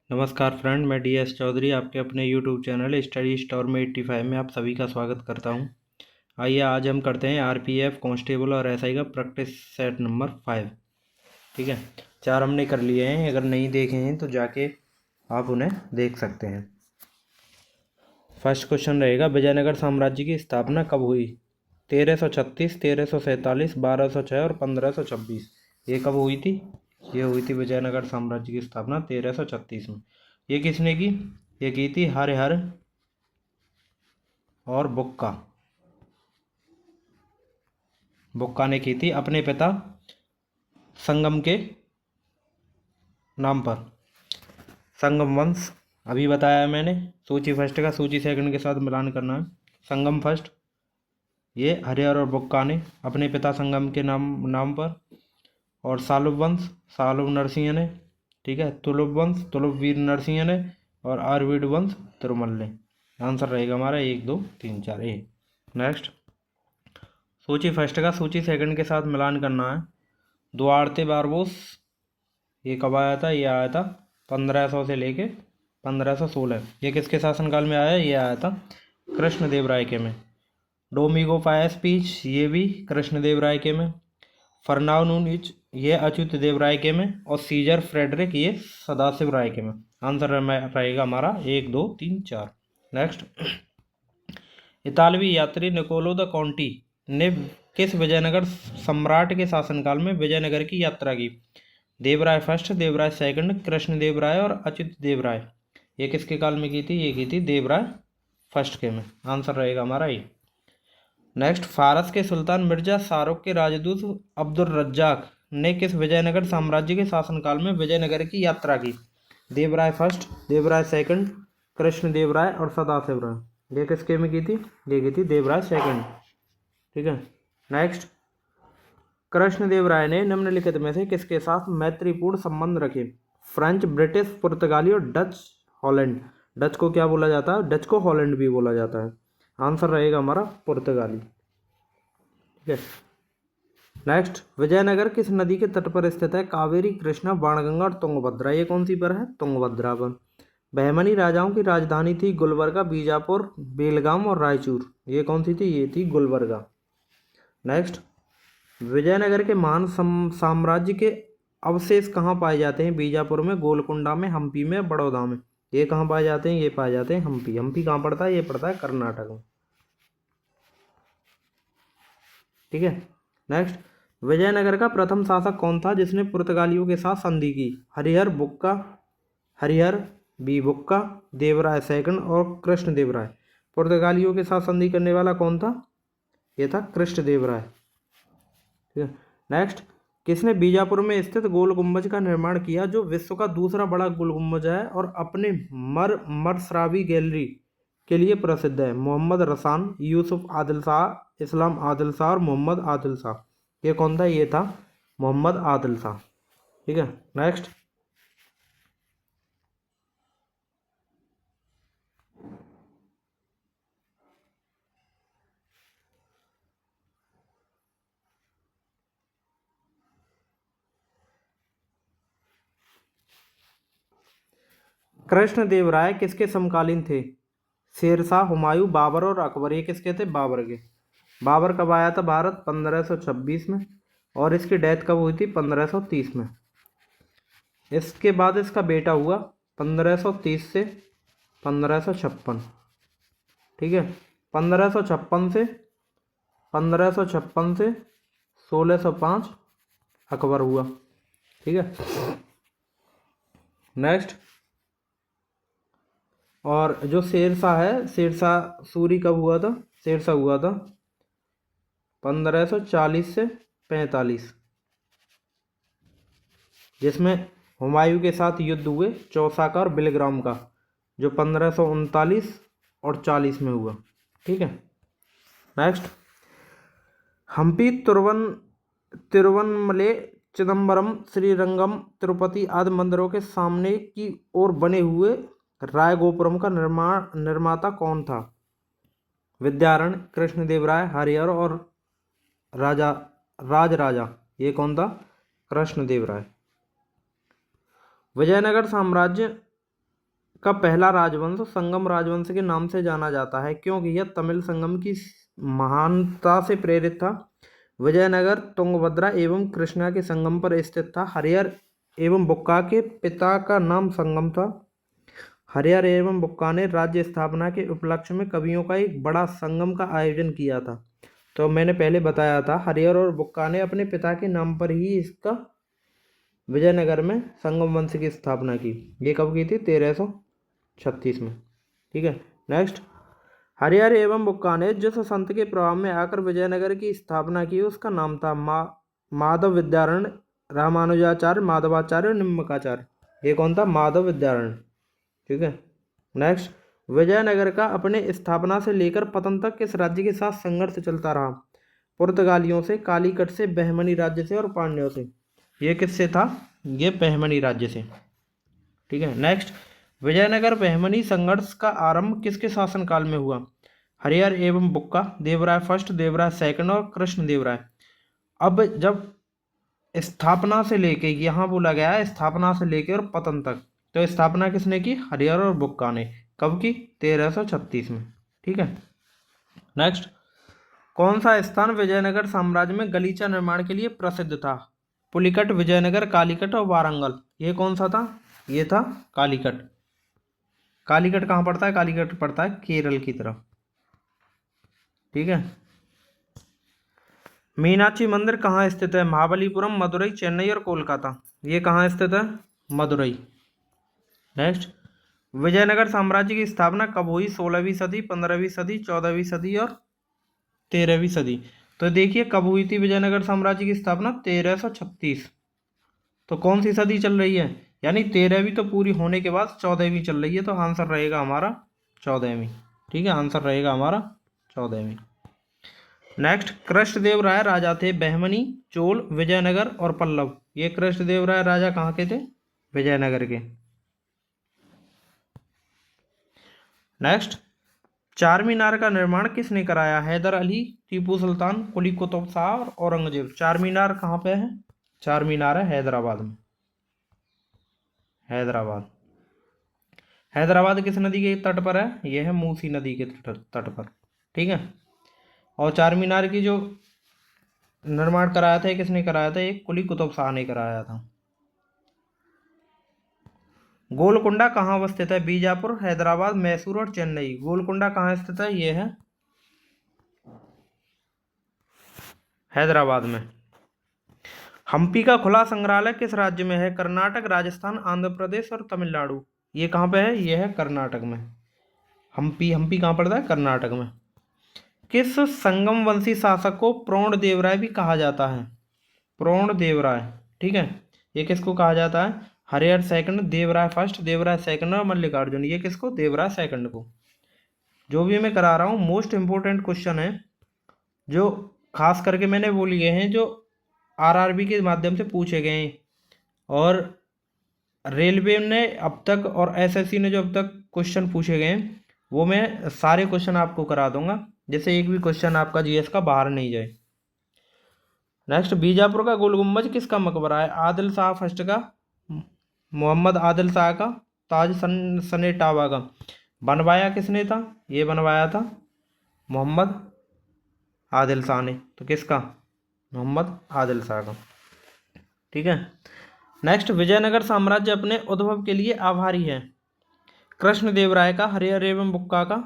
नमस्कार फ्रेंड, मैं DS चौधरी आपके अपने YouTube चैनल स्टडी स्टोर में 85 में आप सभी का स्वागत करता हूं। आइए आज हम करते हैं RPF कांस्टेबल और SI का प्रैक्टिस सेट नंबर 5। ठीक है, 4 हमने कर लिए हैं। अगर नहीं देखे हैं तो जाके आप उन्हें देख सकते हैं। फर्स्ट क्वेश्चन रहेगा, विजयनगर साम्राज्य की स्थापना कब हुई? 1336, 1347, 1206 और 1526। ये कब हुई थी? ये हुई थी विजयनगर साम्राज्य की स्थापना 1336 में। ये किसने की? ये की थी हरिहर और बुक्का। बुक्का ने की थी अपने पिता संगम के नाम पर। संगम वंश अभी बताया मैंने। सूची फर्स्ट का सूची सेकंड के साथ मिलान करना है। संगम फर्स्ट, ये हरिहर और बुक्का ने अपने पिता संगम के नाम पर। और सालुब वंश, सालुब नरसिंह ने। ठीक है, तुलुप वंश, तुलुप वीर नरसिंह ने। और आरवीड वंश तिरुमल ने। आंसर रहेगा हमारा 1 2 3 4 ए। नेक्स्ट, सूची फर्स्ट का सूची सेकंड के साथ मिलान करना है। दुआरते बारबोस, ये कब आया था? ये आया था 1500 से लेके 1516। ये किसके शासनकाल में आया? ये आया था कृष्णदेव राय के में। डोमिगो पायस पीच, ये भी कृष्णदेव राय के में। फरनाव नूनिच, ये अच्युत देव राय के में। और सीजर फ्रेडरिक, ये सदाशिव राय के में। आंसर रहेगा हमारा 1 2 3 4। नेक्स्ट, इतालवी यात्री निकोलो द कॉन्टी ने किस विजयनगर सम्राट के शासनकाल में विजयनगर की यात्रा की? देवराय फर्स्ट, देवराय सेकंड, कृष्णदेव राय और अच्युत देव राय। ये किसके काल में की थी? ये की थी देवराय फर्स्ट के में। आंसर रहेगा हमारा ये। नेक्स्ट, फारस के सुल्तान मिर्जा शाहरुख के राजदूत अब्दुल रज्जाक ने किस विजयनगर साम्राज्य के शासनकाल में विजयनगर की यात्रा की? देवराय फर्स्ट, देवराय सेकंड, कृष्णदेव राय और सदाशिव राय। ये किसके में की थी? ये की थी देवराय सेकंड। ठीक है। नेक्स्ट, कृष्णदेव राय ने निम्नलिखित में से किसके साथ मैत्रीपूर्ण संबंध रखे? फ्रेंच, ब्रिटिश, पुर्तगाली और डच हॉलैंड। डच को क्या बोला जाता है? डच को हॉलैंड भी बोला जाता है। आंसर रहेगा हमारा पुर्तगाली। ठीक है। नेक्स्ट, विजयनगर किस नदी के तट पर स्थित है? कावेरी, कृष्णा, बाणगंगा और तुंगभद्रा। ये कौन सी पर है? तुंगभद्रा पर। बहमनी राजाओं की राजधानी थी गुलबर्गा, बीजापुर, बेलगाम और रायचूर। ये कौन सी थी? ये थी गुलबर्गा। नेक्स्ट, विजयनगर के महान साम्राज्य के अवशेष कहाँ पाए जाते हैं? बीजापुर में, गोलकुंडा में, हम्पी में, बड़ौदा में। ये कहाँ पाए जाते हैं? ये पाए जाते हैं हम्पी। हम्पी कहाँ पड़ता है? ये पड़ता है कर्नाटक में। ठीक है। नेक्स्ट, विजयनगर का प्रथम शासक कौन था जिसने पुर्तगालियों के साथ संधि की? हरिहर, बुक्का, हरिहर बी बुक्का, देवराय सेकंड और कृष्णदेव राय। पुर्तगालियों के साथ संधि करने वाला कौन था? ये था कृष्णदेव राय। ठीक है। नेक्स्ट, किसने बीजापुर में स्थित गोल गुम्बज का निर्माण किया जो विश्व का दूसरा बड़ा गोल गुम्बज है और अपने मरसरावी गैलरी के लिए प्रसिद्ध है? मोहम्मद रसान, यूसुफ आदिल शाह, इस्लाम आदिल शाह और मोहम्मद आदिल शाह। ये कौन था? ये था मोहम्मद आदिल शाह। ठीक है। नेक्स्ट, कृष्णदेव राय किसके समकालीन थे? शेरशाह, हुमायूं, बाबर और अकबर। ये किसके थे? बाबर के। बाबर कब आया था भारत? 1526 में। और इसकी डेथ कब हुई थी? 1530 में। इसके बाद इसका बेटा हुआ 1530 से 1556। ठीक है। 1556 से 1605 अकबर हुआ। ठीक है। नेक्स्ट, और जो शेरशाह है, शेरशाह सूरी कब हुआ था? शेरशाह हुआ था 1540 से 45, जिसमें हुमायूं के साथ युद्ध हुए चौसा का और बिलग्राम का, जो 1539 और 40 में हुआ। ठीक है। नेक्स्ट, हम्पी, तिरुवनमले, चिदम्बरम, श्रीरंगम, तिरुपति आदि मंदिरों के सामने की ओर बने हुए रायगोपुरम का निर्माता कौन था? विद्यारण, कृष्णदेव राय, हरिहर और राजा राजा। ये कौन था? कृष्णदेव राय। विजयनगर साम्राज्य का पहला राजवंश संगम राजवंश के नाम से जाना जाता है क्योंकि यह तमिल संगम की महानता से प्रेरित था। विजयनगर तुंगभद्रा एवं कृष्णा के संगम पर स्थित था। हरिहर एवं बुक्का के पिता का नाम संगम था। हरिहर एवं बुक्का ने राज्य स्थापना के उपलक्ष्य में कवियों का एक बड़ा संगम का आयोजन किया था। तो मैंने पहले बताया था, हरिहर और बुक्का ने अपने पिता के नाम पर ही इसका विजयनगर में संगम वंश की स्थापना की। ये कब की थी? 1336 में। ठीक है। नेक्स्ट, हरिहर एवं बुक्का ने जिस संत के प्रभाव में आकर विजयनगर की स्थापना की उसका नाम था माधव विद्यारण, रामानुजाचार्य, माधवाचार्य और निम्बकाचार्य। ये कौन था? माधव विद्यारण। ठीक है। नेक्स्ट, विजयनगर का अपने स्थापना से लेकर पतन तक किस राज्य के साथ संघर्ष चलता रहा? पुर्तगालियों से, कालीकट से, बहमनी राज्य से और पांड्यों से। ये किससे था? ये बहमनी राज्य से। ठीक है। नेक्स्ट, विजयनगर बहमनी संघर्ष का आरंभ किसके शासनकाल में हुआ? हरिहर एवं बुक्का, देवराय फर्स्ट, देवराय सेकंड और कृष्ण देवराय। अब जब स्थापना से लेके, यहाँ बोला गया है स्थापना से लेके और पतन तक, तो स्थापना किसने की? हरिहर और बुक्का ने। कब की? 1336 में। ठीक है। नेक्स्ट, कौन सा स्थान विजयनगर साम्राज्य में गलीचा निर्माण के लिए प्रसिद्ध था? पुलिकट, विजयनगर, कालीकट और वारंगल। ये कौन सा था? ये था कालीकट। कालीकट कहाँ पड़ता है? कालीकट पड़ता है केरल की तरफ। ठीक है। मीनाक्षी मंदिर कहाँ स्थित है? महाबलीपुरम, मदुरई, चेन्नई और कोलकाता। ये कहाँ स्थित है? मदुरई। नेक्स्ट, विजयनगर साम्राज्य की स्थापना कब हुई? 16वीं सदी, 15वीं सदी, 14वीं सदी और 13वीं सदी। तो देखिए कब हुई थी विजयनगर साम्राज्य की स्थापना? 1336। तो कौन सी सदी चल रही है? यानी 13वीं तो पूरी होने के बाद 14वीं चल रही है, तो आंसर रहेगा हमारा 14वीं। ठीक है, आंसर रहेगा हमारा 14वीं। नेक्स्ट, कृष्णदेव राय राजा थे बहमनी, चोल, विजयनगर और पल्लव। ये कृष्णदेव राय राजा कहाँ के थे? विजयनगर के। नेक्स्ट, चार मीनार का निर्माण किसने कराया? हैदर अली, टीपू सुल्तान, कुली कुतुब शाह और औरंगजेब। चार मीनार कहाँ पे है? चार मीनार है हैदराबाद में। हैदराबाद। हैदराबाद किस नदी के तट पर है? यह है मूसी नदी के तट पर। ठीक है। और चार मीनार की जो निर्माण कराया था, किसने कराया था? एक कुली कुतुब शाह ने कराया था। गोलकुंडा कहाँ अवस्थित है? बीजापुर, हैदराबाद, मैसूर और चेन्नई। गोलकुंडा कहाँ स्थित है? यह है हैदराबाद में। हम्पी का खुला संग्रहालय किस राज्य में है? कर्नाटक, राजस्थान, आंध्र प्रदेश और तमिलनाडु। ये कहाँ पे है? यह है कर्नाटक में। हम्पी, हम्पी कहाँ पड़ता है? कर्नाटक में। किस संगम वंशी शासक को प्रोण देवराय भी कहा जाता है? प्रोण देवराय। ठीक है। ये किसको कहा जाता है? Harihar second, Devaraya first, Devaraya second और मल्लिकार्जुन। ये किसको? देवराय सेकंड को। जो भी मैं करा रहा हूँ मोस्ट इंपोर्टेंट क्वेश्चन है, जो खास करके मैंने वो लिए हैं जो आरआरबी के माध्यम से पूछे गए हैं, और रेलवे ने अब तक और एसएससी ने जो अब तक क्वेश्चन पूछे गए हैं, वो मैं सारे क्वेश्चन आपको करा दूंगा, जैसे एक भी क्वेश्चन आपका जीएस का बाहर नहीं जाए। नेक्स्ट, बीजापुर का गोल गुम्बज किसका मकबरा है? आदिल शाह फर्स्ट का, मोहम्मद आदिल शाह का, ताज सनेटावा का। बनवाया किसने था? ये बनवाया था मोहम्मद आदिल शाह ने। तो किसका? मोहम्मद आदिल शाह का। ठीक है। नेक्स्ट, विजयनगर साम्राज्य अपने उद्भव के लिए आभारी है। कृष्णदेवराय का, हरिहर एवं बुक्का का,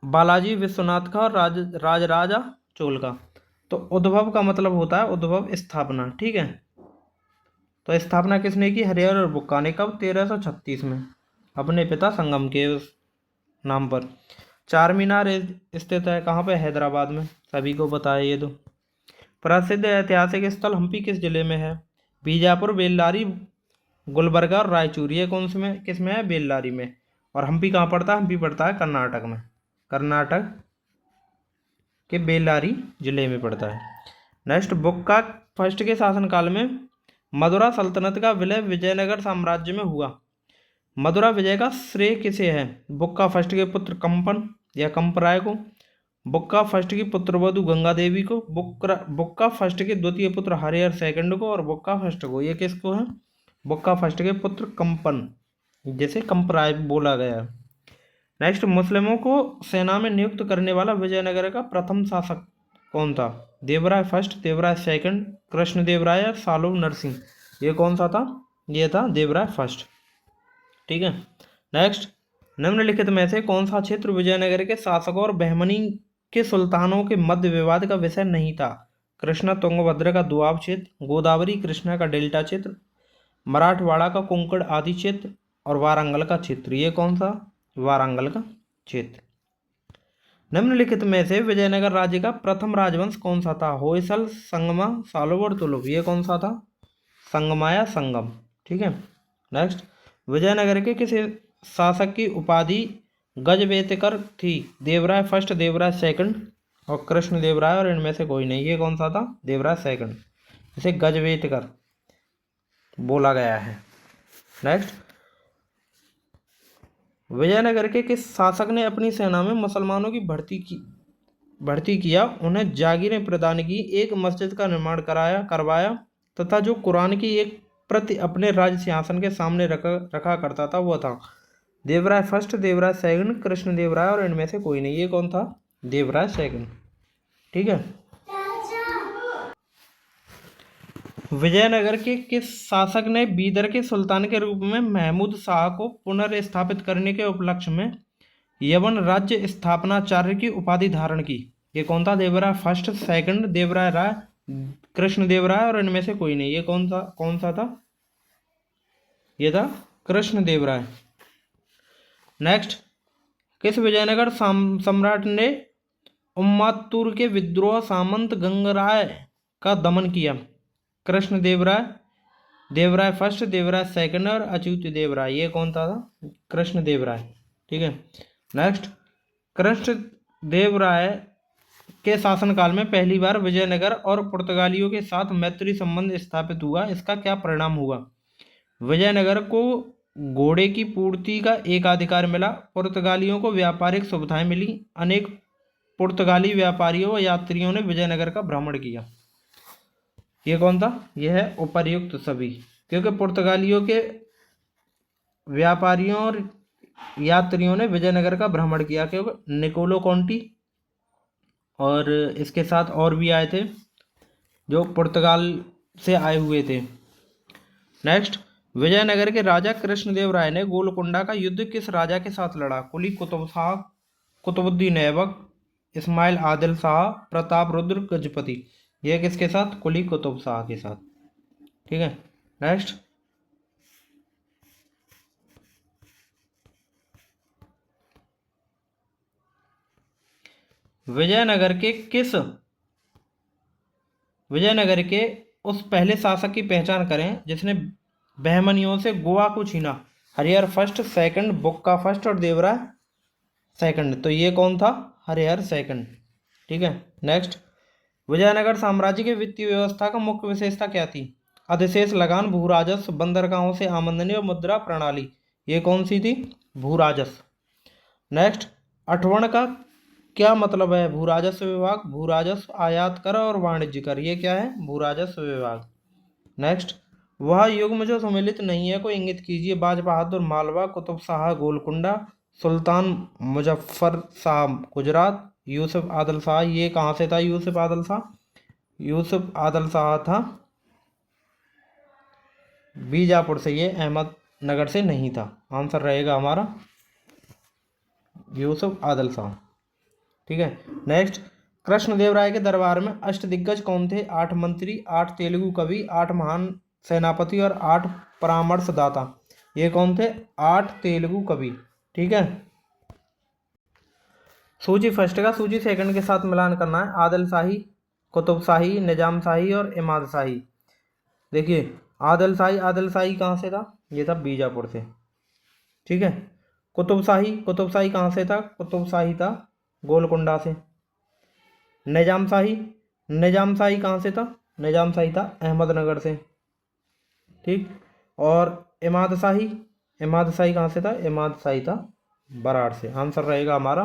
बालाजी विश्वनाथ का और राजराजा चोल का। तो उद्भव का मतलब होता है उद्भव, स्थापना। ठीक है। तो स्थापना किसने की? हरिहर और बुक्का ने। कब? 1336 में, अपने पिता संगम के उस नाम पर। चार मीनार स्थित है कहाँ पे? हैदराबाद में। सभी को पता है ये तो। प्रसिद्ध ऐतिहासिक स्थल हम्पी किस जिले में है? बीजापुर, बेल्लारी, गुलबर्गा और रायचूर। ये कौन से में, किस में है? बेल्लारी में। और हम्पी कहाँ पड़ता है? हम्पी पड़ता है कर्नाटक में। कर्नाटक के बेल्लारी जिले में पड़ता है। नेक्स्ट, बुक्का फर्स्ट के शासनकाल में मदुरा सल्तनत का विलय विजयनगर साम्राज्य में हुआ। मदुरा विजय का श्रेय किसे है? बुक्का फर्स्ट के पुत्र कंपन या कंपराय को, बुक्का फर्स्ट की पुत्रवधु गंगा देवी को, बुक्का फर्स्ट के द्वितीय पुत्र हरिहर सेकंड को और बुक्का फर्स्ट को। ये किसको है? बुक्का फर्स्ट के पुत्र कंपन जिसे कंप्राय बोला गया। नेक्स्ट, मुस्लिमों को सेना में नियुक्त करने वाला विजयनगर का प्रथम शासक कौन था? देवराय फर्स्ट, देवराय सेकंड, कृष्णदेवराय या सालव नरसिंह? ये कौन सा था? ये था देवराय फर्स्ट। ठीक है। नेक्स्ट, निम्नलिखित में से कौन सा क्षेत्र विजयनगर के शासकों और बहमनी के सुल्तानों के मध्य विवाद का विषय नहीं था? कृष्णा तुंगभद्र का दुआब क्षेत्र, गोदावरी कृष्णा का डेल्टा क्षेत्र, मराठवाड़ा का कोंकण आदि क्षेत्र और वारंगल का क्षेत्र। ये कौन सा? वारंगल का क्षेत्र। निम्नलिखित में से विजयनगर राज्य का प्रथम राजवंश कौन सा था? होयसल, संगमा, सालोव और तुलुव? ये कौन सा था? संगमा या संगम। ठीक है। नेक्स्ट, विजयनगर के किस शासक की उपाधि गजवेतकर थी? देवराय फर्स्ट, देवराय सेकंड और कृष्णदेवराय और इनमें से कोई नहीं। ये कौन सा था? देवराय सेकंड। इसे गजवेतकर बोला गया है। नेक्स्ट, विजयनगर के किस शासक ने अपनी सेना में मुसलमानों की भर्ती किया, उन्हें जागीरें प्रदान की, एक मस्जिद का निर्माण करवाया तथा जो कुरान की एक प्रति अपने राज सिंहासन के सामने रखा करता था, वह था? देवराय फर्स्ट, देवराय सेकंड, कृष्णदेवराय और इनमें से कोई नहीं। ये कौन था? देवराय सेकंड। ठीक है। विजयनगर के किस शासक ने बीदर के सुल्तान के रूप में महमूद शाह को पुनर्स्थापित करने के उपलक्ष्य में यवन राज्य स्थापनाचार्य की उपाधि धारण की? ये कौन था? देवराय फर्स्ट, सेकंड, देवराय राय, कृष्णदेवराय और इनमें से कोई नहीं। ये कौन सा था? ये था कृष्णदेवराय। नेक्स्ट, किस विजयनगर सम्राट ने उम्मातुर के विद्रोह सामंत गंगराय का दमन किया? कृष्णदेवराय, देवराय फर्स्ट, देवराय सेकंड और अच्युत देवराय? ये कौन था? कृष्णदेवराय। ठीक है। नेक्स्ट, कृष्णदेवराय के शासनकाल में पहली बार विजयनगर और पुर्तगालियों के साथ मैत्री संबंध स्थापित हुआ, इसका क्या परिणाम हुआ? विजयनगर को घोड़े की पूर्ति का एकाधिकार मिला, पुर्तगालियों को व्यापारिक सुविधाएं मिली, अनेक पुर्तगाली व्यापारियों व यात्रियों ने विजयनगर का भ्रमण किया। ये कौन था? यह है उपर्युक्त सभी, क्योंकि पुर्तगालियों के व्यापारियों और यात्रियों ने विजयनगर का भ्रमण किया, क्योंकि निकोलो कॉन्टी और इसके साथ और भी आए थे जो पुर्तगाल से आए हुए थे। नेक्स्ट, विजयनगर के राजा कृष्णदेव राय ने गोलकुंडा का युद्ध किस राजा के साथ लड़ा? कुली कुतुब शाह, कुतुबुद्दीन ऐबक, इस्माइल आदिल शाह, प्रताप रुद्र गजपति? यह किसके साथ? कुली कुतुब शाह के साथ। ठीक है। नेक्स्ट, विजयनगर के उस पहले शासक की पहचान करें जिसने बहमनियों से गोवा को छीना? हरिहर फर्स्ट, सेकंड, बुक्का फर्स्ट और देवराय सेकंड? तो ये कौन था? हरिहर सेकंड। ठीक है। नेक्स्ट, विजयनगर साम्राज्य की वित्तीय व्यवस्था का मुख्य विशेषता क्या थी? अधिशेष लगान, भू राजस्व, बंदरगाहों से आमदनी और मुद्रा प्रणाली? ये कौन सी थी? भू राजस्व। नेक्स्ट, अठवण का क्या मतलब है? भू राजस्व विभाग, भू राजस्व, आयात कर और वाणिज्य कर? ये क्या है? भू राजस्व विभाग। नेक्स्ट, वह युग्म जो सम्मिलित नहीं है को इंगित कीजिए। बाज बहादुर मालवा, कुतुब शाह गोलकुंडा, सुल्तान मुजफ्फर शाह गुजरात, यूसुफ आदिल शाह? ये कहाँ से था यूसुफ आदिल शाह? यूसुफ आदिल शाह था बीजापुर से, ये अहमदनगर से नहीं था। आंसर रहेगा हमारा यूसुफ आदिल शाह। ठीक है। नेक्स्ट, कृष्णदेवराय के दरबार में अष्टदिग्गज कौन थे? 8 मंत्री, 8 तेलुगु कवि, 8 महान सेनापति और 8 परामर्शदाता? ये कौन थे? 8 तेलुगु कवि। ठीक है। सूची फर्स्ट का सूची सेकंड के साथ मिलान करना है। आदिल शाही, कुतुब शाही, निजाम शाही और इमाद शाही। देखिए, आदिल शाही कहाँ से था? ये था बीजापुर से। ठीक है। कुतुब शाही कहाँ से था? कुतुब शाही था गोलकुंडा से। निजाम शाही कहाँ से था? निजाम शाही था अहमदनगर से। ठीक। और इमाद शाही कहाँ से था? इमाद शाही था बराड़ से। आंसर रहेगा हमारा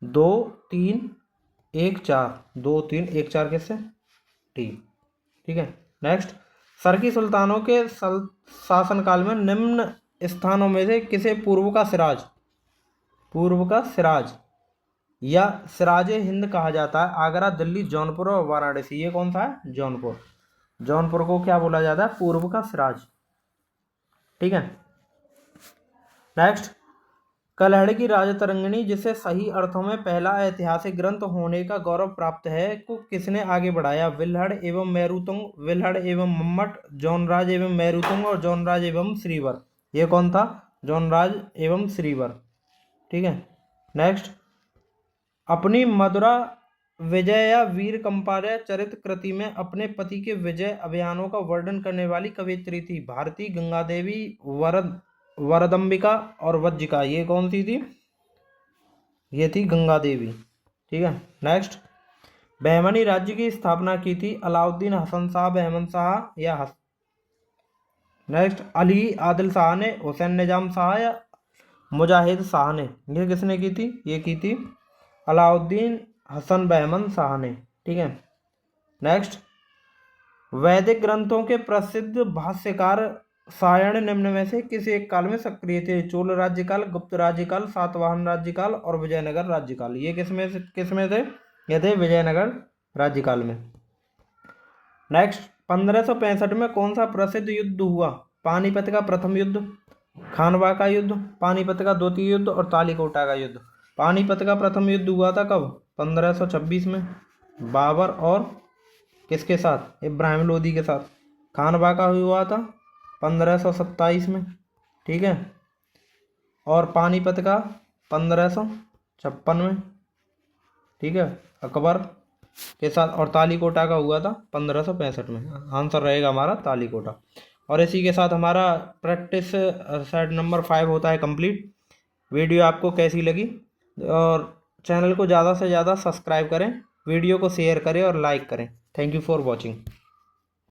2, 3, 1, 4। 2, 3, 1, 4 किससे? टी। ठीक है। नेक्स्ट, सरकी सुल्तानों के शासनकाल में निम्न स्थानों में से किसे पूर्व का सिराज या सिराज हिंद कहा जाता है? आगरा, दिल्ली, जौनपुर और वाराणसी। ये कौन सा है? जौनपुर। जौनपुर को क्या बोला जाता है? पूर्व का सिराज। ठीक है। नेक्स्ट, कलहड़ की राजतरंगिणी, जिसे सही अर्थों में पहला ऐतिहासिक ग्रंथ होने का गौरव प्राप्त है, को किसने आगे बढ़ाया? विल्हड़ एवं मेरुतुंग, विल्हड़ एवं मम्मट, जौनराज एवं मेरुतुंग और जौनराज एवं श्रीवर। ये कौन था? जौनराज एवं श्रीवर। ठीक है। नेक्स्ट, अपनी मधुरा विजय या वीर कंपार्य चरित कृति में अपने पति के विजय अभियानों का वर्णन करने वाली कवियत्री थी? भारती, गंगादेवी, वरदंबिका और वज्जिका। ये कौन सी थी? ये थी गंगा देवी। ठीक है। नेक्स्ट, बहमनी राज्य की स्थापना की थी? अलाउद्दीन, हसन शाह, बहमन शाह या नेक्स्ट, अली आदिल शाह ने, हुसैन निजाम शाह या मुजाहिद शाह ने। ये किसने की थी? ये की थी अलाउद्दीन हसन बहमन शाह ने। ठीक है। नेक्स्ट, वैदिक ग्रंथों के प्रसिद्ध भाष्यकार सायण निम्न में से किस एक काल में सक्रिय थे? चोल राज्यकाल, गुप्त राज्यकाल, सातवाहन राज्यकाल और विजयनगर राज्यकाल। ये किसमें थे? ये थे विजयनगर राज्यकाल में। नेक्स्ट, 1565 में कौन सा प्रसिद्ध युद्ध हुआ? पानीपत का प्रथम युद्ध, खानवा का युद्ध, पानीपत का द्वितीय युद्ध और तालीकोटा का युद्ध। पानीपत का प्रथम युद्ध हुआ था कब? 1526 में, बाबर और किसके साथ? इब्राहिम लोदी के साथ। खानवा का हुआ था 1527 में। ठीक है। और पानीपत का 1556 में। ठीक है, अकबर के साथ। और तालीकोटा का हुआ था 1565 में। आंसर रहेगा हमारा तालीकोटा। और इसी के साथ हमारा प्रैक्टिस सेट नंबर 5 होता है कंप्लीट। वीडियो आपको कैसी लगी? और चैनल को ज़्यादा से ज़्यादा सब्सक्राइब करें, वीडियो को शेयर करें और लाइक करें। Thank you for watching.